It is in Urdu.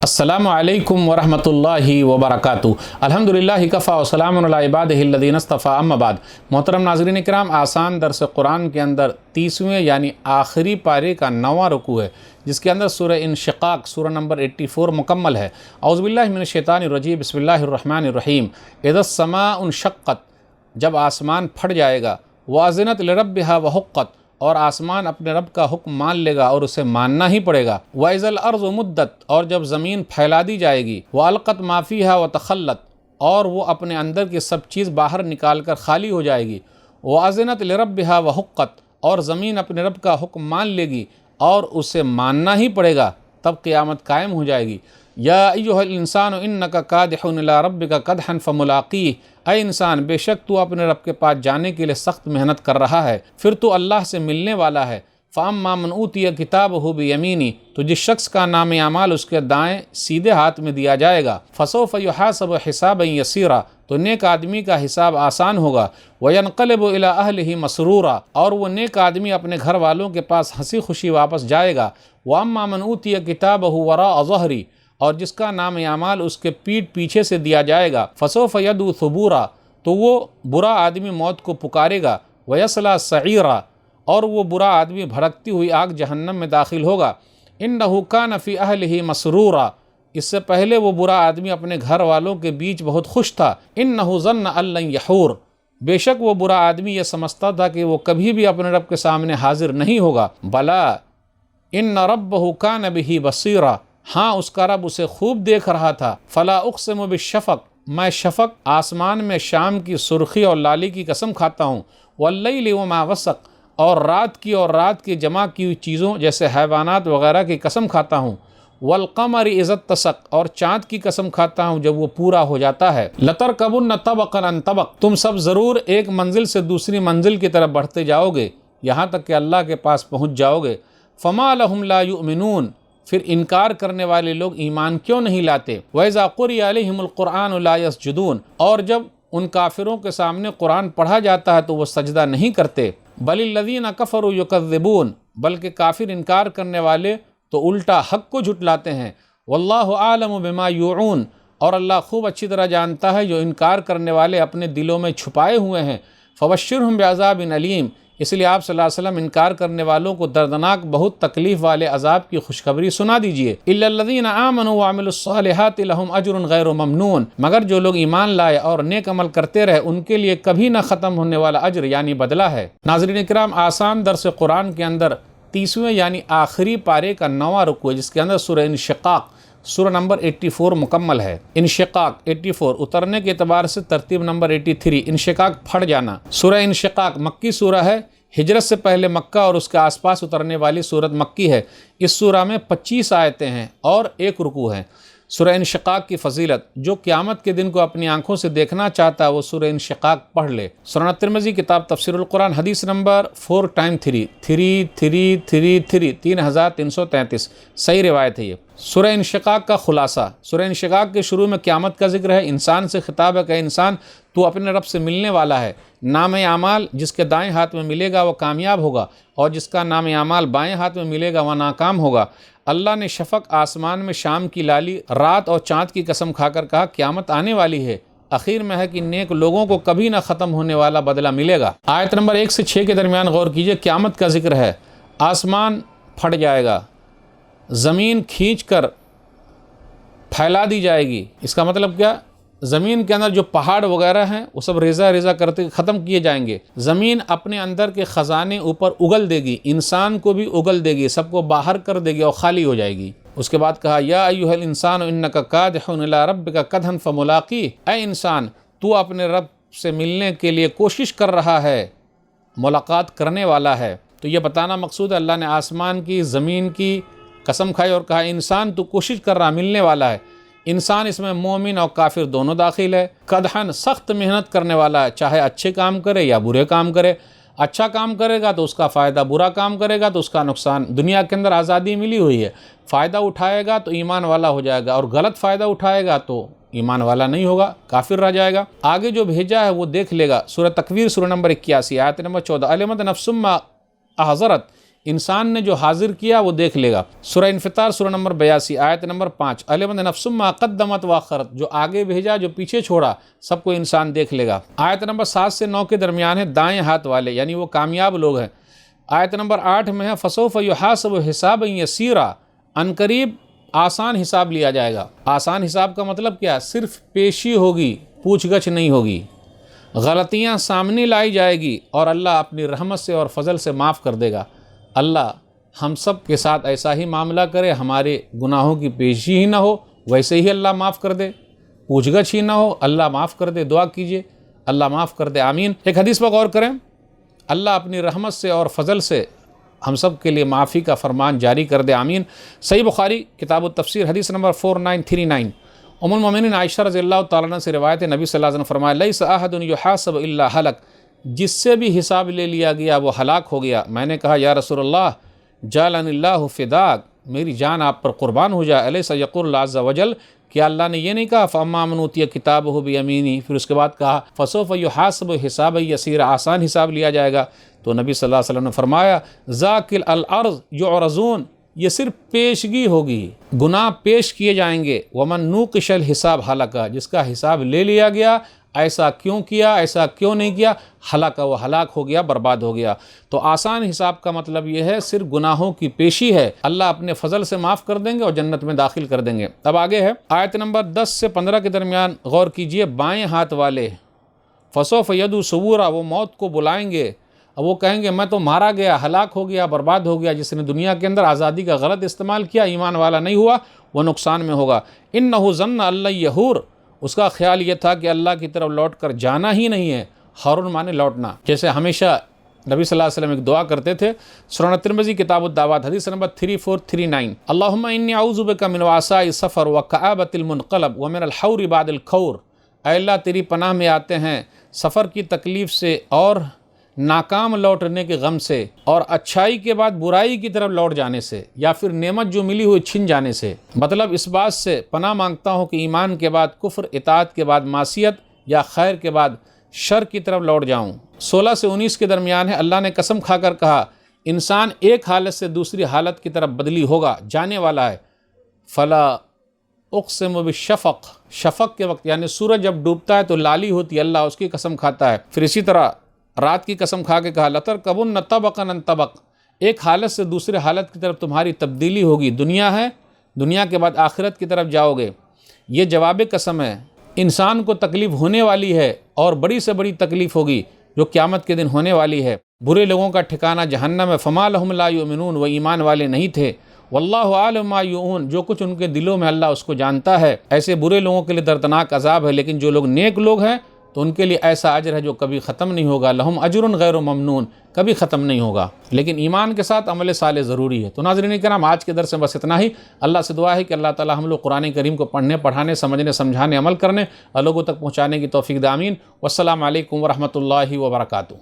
السلام علیکم ورحمۃ اللہ وبرکاتہ۔ الحمدللہ کفا وسلام علی عبادہ الذین اصطفیٰ، اما بعد۔ محترم ناظرین کرام، آسان درس قرآن کے اندر 30ویں یعنی آخری پارے کا 9واں رکوع ہے، جس کے اندر سورہ انشقاق سورہ نمبر 84 مکمل ہے۔ اعوذ باللہ من الشیطان الرجیم، بسم اللہ الرحمن الرحیم۔ اذا السماء انشقت، جب آسمان پھٹ جائے گا، وَأَذِنَتْ لِرَبِّهَا وَحُقَّتْ، اور آسمان اپنے رب کا حکم مان لے گا اور اسے ماننا ہی پڑے گا۔ وَإِذَا الْأَرْضُ مُدَّتْ، اور جب زمین پھیلا دی جائے گی۔ وَأَلْقَتْ مَا فِيهَا وَتَخَلَّتْ، اور وہ اپنے اندر کی سب چیز باہر نکال کر خالی ہو جائے گی۔ وَأَذِنَتْ لِرَبِّهَا وَحُقَّتْ، اور زمین اپنے رب کا حکم مان لے گی اور اسے ماننا ہی پڑے گا، تب قیامت قائم ہو جائے گی۔ یا ایھا الانسان انک کادح الی ربک کدحا فملاقیہ، اے انسان بے شک تو اپنے رب کے پاس جانے کے لیے سخت محنت کر رہا ہے، پھر تو اللہ سے ملنے والا ہے۔ فاما من اوتی کتابہ بیمینہ، تو جس شخص کا نام اعمال اس کے دائیں سیدھے ہاتھ میں دیا جائے گا۔ فسوف یحاسب حسابا یسیرا، تو نیک آدمی کا حساب آسان ہوگا۔ وینقلب الی اہلہ مسرورا، اور وہ نیک آدمی اپنے گھر والوں کے پاس ہنسی خوشی واپس جائے گا۔ واما من اوتی کتابہ وراء ظہرہ، اور جس کا نام اعمال اس کے پیٹھ پیچھے سے دیا جائے گا۔ فسوف یدعو ثبورا، تو وہ برا آدمی موت کو پکارے گا۔ ویصلی سعیرا، اور وہ برا آدمی بھڑکتی ہوئی آگ جہنم میں داخل ہوگا۔ انہ کان فی اہلہ مسرورا، اس سے پہلے وہ برا آدمی اپنے گھر والوں کے بیچ بہت خوش تھا۔ انہ ظن ان لن یحور، بے شک وہ برا آدمی یہ سمجھتا تھا کہ وہ کبھی بھی اپنے رب کے سامنے حاضر نہیں ہوگا۔ بلا ان ربہ کان بہ بصیرا، ہاں اس کا رب اسے خوب دیکھ رہا تھا۔ فلا اقسم بالشفق، میں شفق آسمان میں شام کی سرخی اور لالی کی قسم کھاتا ہوں۔ واللیل وما وسق، اور رات کی جمع کی ہوئی چیزوں جیسے حیوانات وغیرہ کی قسم کھاتا ہوں۔ والقمر اذا اتسق، اور چاند کی قسم کھاتا ہوں جب وہ پورا ہو جاتا ہے۔ لترکبن طبقا عن طبق، تم سب ضرور ایک منزل سے دوسری منزل کی طرف بڑھتے جاؤ گے، یہاں تک کہ اللہ کے پاس پہنچ جاؤ گے۔ فما لہم لا یؤمنون، پھر انکار کرنے والے لوگ ایمان کیوں نہیں لاتے۔ وَإِذَا قُرِئَ عَلَيْهِمُ الْقُرْآنُ لَا يَسْجُدُونَ، اور جب ان کافروں کے سامنے قرآن پڑھا جاتا ہے تو وہ سجدہ نہیں کرتے۔ بَلِ الَّذِينَ كَفَرُوا يُكَذِّبُونَ، بلکہ کافر انکار کرنے والے تو الٹا حق کو جھٹلاتے ہیں۔ وَاللَّهُ أَعْلَمُ بِمَا يُوعُونَ، اور اللہ خوب اچھی طرح جانتا ہے جو انکار کرنے والے اپنے دلوں میں چھپائے ہوئے ہیں۔ فَبَشِّرْهُم بِعَذَابٍ أَلِيمٍ، اس لیے آپ صلی اللہ علیہ وسلم انکار کرنے والوں کو دردناک بہت تکلیف والے عذاب کی خوشخبری سنا دیجئے۔ الا الذین آمنوا وعملوا الصالحات لهم اجر غیر ممنون، مگر جو لوگ ایمان لائے اور نیک عمل کرتے رہے ان کے لیے کبھی نہ ختم ہونے والا اجر یعنی بدلہ ہے۔ ناظرین کرام، آسان درس قرآن کے اندر 30ویں یعنی آخری پارے کا 9واں رکوع ہے، جس کے اندر سورہ انشقاق سورہ نمبر 84 مکمل ہے۔ انشقاق 84 اترنے کے اعتبار سے ترتیب نمبر 83، انشقاق پھٹ جانا۔ سورہ انشقاق مکی سورہ ہے، ہجرت سے پہلے مکہ اور اس کے آس پاس اترنے والی سورت مکی ہے۔ اس سورہ میں 25 آیتیں ہیں اور 1 رکوع ہے۔ سورہ انشقاق کی فضیلت، جو قیامت کے دن کو اپنی آنکھوں سے دیکھنا چاہتا ہے وہ سورہ انشقاق پڑھ لے۔ سنن ترمذی کتاب تفسیر القرآن حدیث نمبر 4 3333 صحیح روایت ہے یہ۔ سورہ انشقاق کا خلاصہ، سورہ انشقاق کے شروع میں قیامت کا ذکر ہے، انسان سے خطاب ہے کہ انسان تو اپنے رب سے ملنے والا ہے۔ نام اعمال جس کے دائیں ہاتھ میں ملے گا وہ کامیاب ہوگا، اور جس کا نام اعمال بائیں ہاتھ میں ملے گا وہ ناکام ہوگا۔ اللہ نے شفق آسمان میں شام کی لالی، رات اور چاند کی قسم کھا کر کہا قیامت آنے والی ہے۔ اخیر میں ہے کہ نیک لوگوں کو کبھی نہ ختم ہونے والا بدلہ ملے گا۔ آیت نمبر 1 سے 6 کے درمیان غور کیجئے، قیامت کا ذکر ہے۔ آسمان پھٹ جائے گا، زمین کھینچ کر پھیلا دی جائے گی۔ اس کا مطلب کیا؟ زمین کے اندر جو پہاڑ وغیرہ ہیں وہ سب ریزہ ریزہ کرتے ختم کیے جائیں گے۔ زمین اپنے اندر کے خزانے اوپر اگل دے گی، انسان کو بھی اگل دے گی، سب کو باہر کر دے گی اور خالی ہو جائے گی۔ اس کے بعد کہا یا ایھا الانسان انک کادح الی ربک کدحا فملاقیہ، اے انسان تو اپنے رب سے ملنے کے لیے کوشش کر رہا ہے، ملاقات کرنے والا ہے۔ تو یہ بتانا مقصود ہے، اللہ نے آسمان کی زمین کی قسم کھائی اور کہا انسان تو کوشش کر رہا، ملنے والا ہے۔ انسان اس میں مومن اور کافر دونوں داخل ہے۔ قدحن سخت محنت کرنے والا ہے، چاہے اچھے کام کرے یا برے کام کرے۔ اچھا کام کرے گا تو اس کا فائدہ، برا کام کرے گا تو اس کا نقصان۔ دنیا کے اندر آزادی ملی ہوئی ہے، فائدہ اٹھائے گا تو ایمان والا ہو جائے گا، اور غلط فائدہ اٹھائے گا تو ایمان والا نہیں ہوگا، کافر رہ جائے گا۔ آگے جو بھیجا ہے وہ دیکھ لے گا۔ سورہ تکویر سورہ نمبر 81 آیت نمبر 14 علمت نفس ما احضرت، انسان نے جو حاضر کیا وہ دیکھ لے گا۔ سورہ انفطار سورہ نمبر 82 آیت نمبر 5، علمت نفس ما قدمت واخرت، جو آگے بھیجا جو پیچھے چھوڑا سب کو انسان دیکھ لے گا۔ آیت نمبر 7 سے 9 کے درمیان ہے دائیں ہاتھ والے، یعنی وہ کامیاب لوگ ہیں۔ آیت نمبر 8 میں ہے فسوف یحاسب حسابا یسیرا، عنقریب آسان حساب لیا جائے گا۔ آسان حساب کا مطلب کیا؟ صرف پیشی ہوگی، پوچھ گچھ نہیں ہوگی، غلطیاں سامنے لائی جائے گی اور اللہ اپنی رحمت سے اور فضل سے معاف کر دے گا۔ اللہ ہم سب کے ساتھ ایسا ہی معاملہ کرے، ہمارے گناہوں کی پیشی ہی نہ ہو، ویسے ہی اللہ معاف کر دے، پوچھ گچھ ہی نہ ہو، اللہ معاف کر دے۔ دعا کیجئے اللہ معاف کر دے، آمین۔ ایک حدیث پر غور کریں، اللہ اپنی رحمت سے اور فضل سے ہم سب کے لیے معافی کا فرمان جاری کر دے، آمین۔ صحیح بخاری کتاب التفسیر حدیث نمبر 4939، ام المومنین عائشہ رضی اللہ تعالیٰ عنہ سے روایت ہے، نبی صلی اللہ علیہ وسلم فرمایا لیس احد یحاسب الا ہلک، جس سے بھی حساب لے لیا گیا وہ ہلاک ہو گیا۔ میں نے کہا یا رسول اللہ جعلنی اللہ فداک، میری جان آپ پر قربان ہو جائے۔ الیس یقول اللہ عز وجل، کیا اللہ نے یہ نہیں کہا فاما من اوتی کتابہ بیمینہ، پھر اس کے بعد کہا فسوف یحاسب حسابا یسیرا، آسان حساب لیا جائے گا۔ تو نبی صلی اللہ علیہ وسلم نے فرمایا ذاک الارض یعرضون، یہ صرف پیشگی ہوگی، گناہ پیش کیے جائیں گے۔ ومن نوقش الحساب ہلکا، جس کا حساب لے لیا گیا، ایسا کیوں کیا، ایسا کیوں نہیں کیا، ہلاکا، وہ ہلاک ہو گیا، برباد ہو گیا۔ تو آسان حساب کا مطلب یہ ہے صرف گناہوں کی پیشی ہے، اللہ اپنے فضل سے معاف کر دیں گے اور جنت میں داخل کر دیں گے۔ اب آگے ہے آیت نمبر 10 سے 15 کے درمیان، غور کیجئے، بائیں ہاتھ والے فسوف یدعو ثبورا، وہ موت کو بلائیں گے، اب وہ کہیں گے میں تو مارا گیا، ہلاک ہو گیا، برباد ہو گیا، جس نے دنیا کے اندر آزادی کا غلط استعمال کیا، ایمان والا نہیں ہوا، وہ نقصان میں ہوگا۔ انہ ظن اللہ یحور، اس کا خیال یہ تھا کہ اللہ کی طرف لوٹ کر جانا ہی نہیں ہے، حرون مانے لوٹنا۔ جیسے ہمیشہ نبی صلی اللہ علیہ وسلم ایک دعا کرتے تھے، سنن ترمذی کتاب الدعوات حدیث نمبر 3439، اللہم انی اعوذ بک من وعثاء السفر وکآبۃ المنقلب ومن الحور بعد الکور، اے اللہ تیری پناہ میں آتے ہیں سفر کی تکلیف سے اور ناکام لوٹنے کے غم سے، اور اچھائی کے بعد برائی کی طرف لوٹ جانے سے، یا پھر نعمت جو ملی ہوئی چھن جانے سے۔ مطلب اس بات سے پناہ مانگتا ہوں کہ ایمان کے بعد کفر، اطاعت کے بعد معصیت، یا خیر کے بعد شر کی طرف لوٹ جاؤں۔ 16 سے 19 کے درمیان ہے، اللہ نے قسم کھا کر کہا انسان ایک حالت سے دوسری حالت کی طرف بدلی ہوگا، جانے والا ہے۔ فلا اقسم بالشفق، شفق کے وقت یعنی سورج جب ڈوبتا ہے تو لالی ہوتی ہے، اللہ اس کی قسم کھاتا ہے۔ پھر اسی طرح رات کی قسم کھا کے کہا لترکبن طبقا عن طبق، ایک حالت سے دوسرے حالت کی طرف تمہاری تبدیلی ہوگی، دنیا ہے، دنیا کے بعد آخرت کی طرف جاؤ گے۔ یہ جواب قسم ہے، انسان کو تکلیف ہونے والی ہے اور بڑی سے بڑی تکلیف ہوگی جو قیامت کے دن ہونے والی ہے۔ برے لوگوں کا ٹھکانہ جہنم ہے، فما لہم لا یؤمنون، وہ ایمان والے نہیں تھے۔ واللہ عالم ما یؤون، جو کچھ ان کے دلوں میں اللہ اس کو جانتا ہے۔ ایسے برے لوگوں کے لیے دردناک عذاب ہے، لیکن جو لوگ نیک لوگ ہیں تو ان کے لیے ایسا اجر ہے جو کبھی ختم نہیں ہوگا، لہم اجر غیر ممنون، کبھی ختم نہیں ہوگا۔ لیکن ایمان کے ساتھ عمل صالح ضروری ہے۔ تو ناظرین کرام، آج کے درس میں بس اتنا ہی۔ اللہ سے دعا ہے کہ اللہ تعالی ہم لوگ قرآن کریم کو پڑھنے، پڑھانے، سمجھنے، سمجھانے، عمل کرنے اور لوگوں تک پہنچانے کی توفیق دے، آمین۔ والسلام علیکم ورحمۃ اللہ وبرکاتہ۔